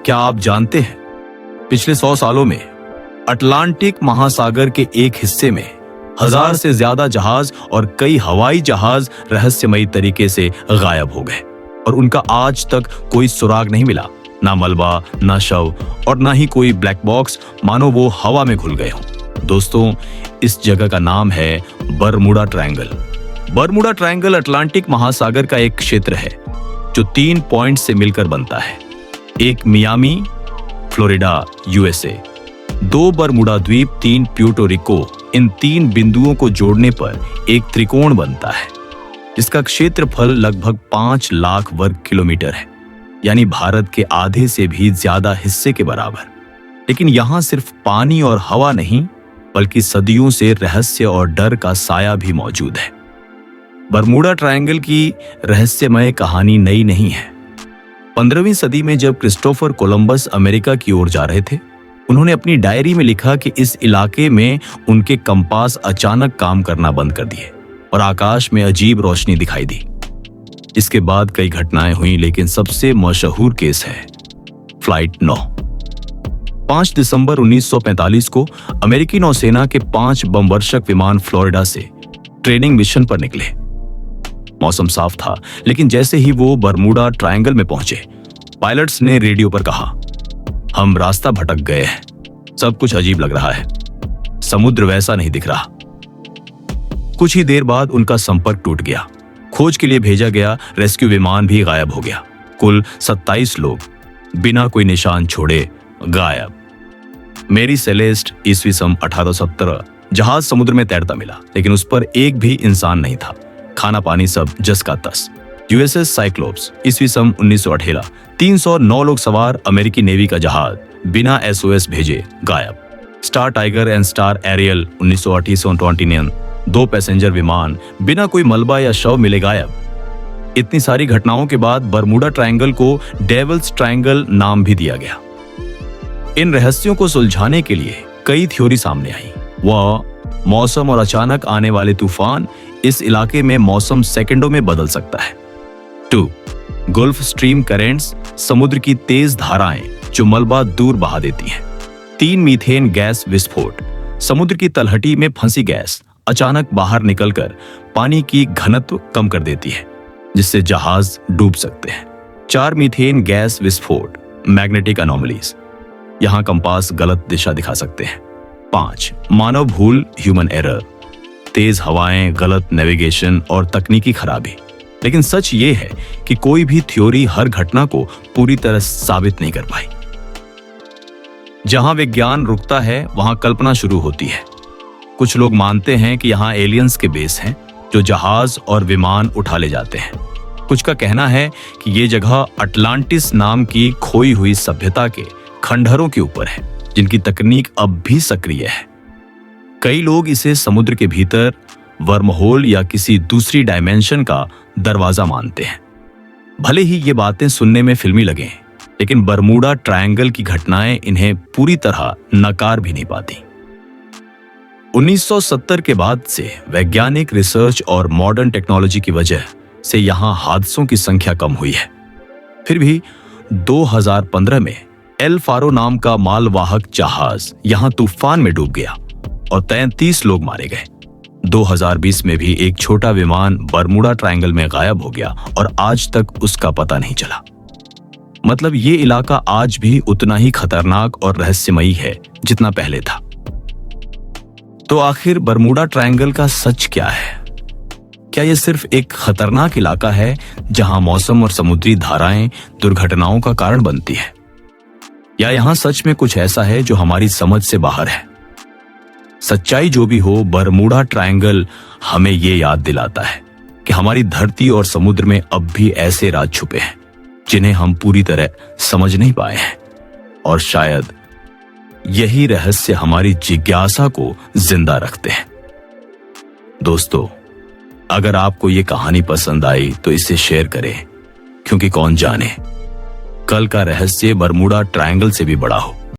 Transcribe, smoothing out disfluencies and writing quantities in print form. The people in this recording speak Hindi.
क्या आप जानते हैं, पिछले 100 सालों में अटलांटिक महासागर के एक हिस्से में 1000 से ज्यादा जहाज और कई हवाई जहाज रहस्यमयी तरीके से गायब हो गए और उनका आज तक कोई सुराग नहीं मिला। ना मलबा, ना शव और ना ही कोई ब्लैक बॉक्स, मानो वो हवा में घुल गए हों। दोस्तों, इस जगह का नाम है Bermuda triangle. Bermuda triangle Atlantic महासागर का एक क्षेत्र है जो 3 पॉइंट से मिलकर बनता है। एक मियामी, फ्लोरिडा, यूएसए, 2 बरमूडा द्वीप, 3 प्यूर्टो रिको। इन 3 बिंदुओं को जोड़ने पर एक त्रिकोण बनता है जिसका क्षेत्रफल लगभग 5 लाख वर्ग किलोमीटर है, यानी भारत के आधे से भी ज्यादा हिस्से के बराबर। लेकिन यहां सिर्फ पानी और हवा नहीं, बल्कि सदियों से रहस्य और डर का साया भी मौजूद है। बरमूडा ट्रायंगल की रहस्यमय कहानी नई नहीं है। 15वीं सदी में जब क्रिस्टोफर कोलंबस अमेरिका की ओर जा रहे थे, उन्होंने अपनी डायरी में लिखा कि इस इलाके में उनके कंपास अचानक काम करना बंद कर दिए और आकाश में अजीब रोशनी दिखाई दी। इसके बाद कई घटनाएं हुई, लेकिन सबसे मशहूर केस है फ्लाइट 9। 5 दिसंबर 1945 को अमेरिकी नौसेना के 5 बमवर्षक विमान फ्लोरिडा से ट्रेनिंग मिशन पर निकले। मौसम साफ था, लेकिन जैसे ही वो बरमूडा ट्रायंगल में पहुंचे, पायलट्स ने रेडियो पर कहा, हम रास्ता भटक गए हैं, सब कुछ अजीब लग रहा है, समुद्र वैसा नहीं दिख रहा। कुछ ही देर बाद उनका संपर्क टूट गया। खोज के लिए भेजा गया रेस्क्यू विमान भी गायब हो गया। कुल 27 लोग बिना कोई निशान छोड़े गायब। मेरी सेलेस्ट ईस्वी सन 1817 जहाज समुद्र में तैरता मिला, लेकिन उस पर एक भी इंसान नहीं था। खाना पानी सब जस का तस। यूएसएस साइक्लोप्स ईस्वी सन 1918 309 लोग सवार अमेरिकी नेवी का जहाज बिना एसओएस भेजे गायब। Star Tiger and Star Ariel 1928 2 passenger विमान बिना कोई मलबा या शव मिले गायब। इतनी सारी घटनाओं के बाद बरमूडा ट्रायंगल को डेविल्स ट्रायंगल नाम भी दिया गया। इन रहस्यों को सुलझाने के लिए कई थ्योरी सामने आई। वह मौसम और अचानक आने वाले तूफान, इस इलाके में मौसम सेकंडों में बदल सकता है। 2. गल्फ स्ट्रीम करेंट्स, समुद्र की तेज धाराएं जो मलबा दूर बहा देती हैं। 3. मीथेन गैस विस्फोट, समुद्र की तलहटी में फंसी गैस अचानक बाहर निकलकर पानी की घनत्व कम कर देती है, जिससे जहाज डूब सकते हैं। 4. मीथेन गैस विस्फोट, मैग्नेटिक अनोमलीज, यहां कंपास गलत दिशा दिखा सकते हैं। 5. मानव भूल, ह्यूमन एरर, तेज हवाएं, गलत नेविगेशन और तकनीकी खराबी। लेकिन सच ये है कि कोई भी थ्योरी हर घटना को पूरी तरह साबित नहीं कर पाई। जहां विज्ञान रुकता है, वहां कल्पना शुरू होती है। कुछ लोग मानते हैं कि यहाँ एलियंस के बेस हैं जो जहाज और विमान उठा ले जाते हैं। कुछ का कहना है कि ये जगह अटलांटिस नाम की खोई हुई सभ्यता के खंडहरों के ऊपर है, जिनकी तकनीक अब भी सक्रिय है। कई लोग इसे समुद्र के भीतर वर्महोल या किसी दूसरी डायमेंशन का दरवाजा मानते हैं। भले ही ये बातें सुनने में फिल्मी लगें, लेकिन बरमूडा ट्रायंगल की घटनाएं इन्हें पूरी तरह नकार भी नहीं पाती। 1970 के बाद से वैज्ञानिक रिसर्च और मॉडर्न टेक्नोलॉजी की वजह से यहां हादसों की संख्या कम हुई है। फिर भी 2015 में एल फारो नाम का मालवाहक जहाज यहां तूफान में डूब गया और 33 लोग मारे गए। 2020 में भी एक छोटा विमान बरमूडा ट्रायंगल में गायब हो गया और आज तक उसका पता नहीं चला। मतलब ये इलाका आज भी उतना ही खतरनाक और रहस्यमयी है जितना पहले था। तो आखिर बरमूडा ट्रायंगल का सच क्या है? क्या यह सिर्फ एक खतरनाक इलाका है जहां मौसम और समुद्री धाराएं दुर्घटनाओं का कारण बनती है, या यहां सच में कुछ ऐसा है जो हमारी समझ से बाहर है? सच्चाई जो भी हो, बरमूडा ट्रायंगल हमें ये याद दिलाता है कि हमारी धरती और समुद्र में अब भी ऐसे राज छुपे हैं जिन्हें हम पूरी तरह समझ नहीं पाए हैं, और शायद यही रहस्य हमारी जिज्ञासा को जिंदा रखते हैं। दोस्तों, अगर आपको ये कहानी पसंद आई तो इसे शेयर करें, क्योंकि कौन जाने कल का रहस्य बरमूडा ट्रायंगल से भी बड़ा हो।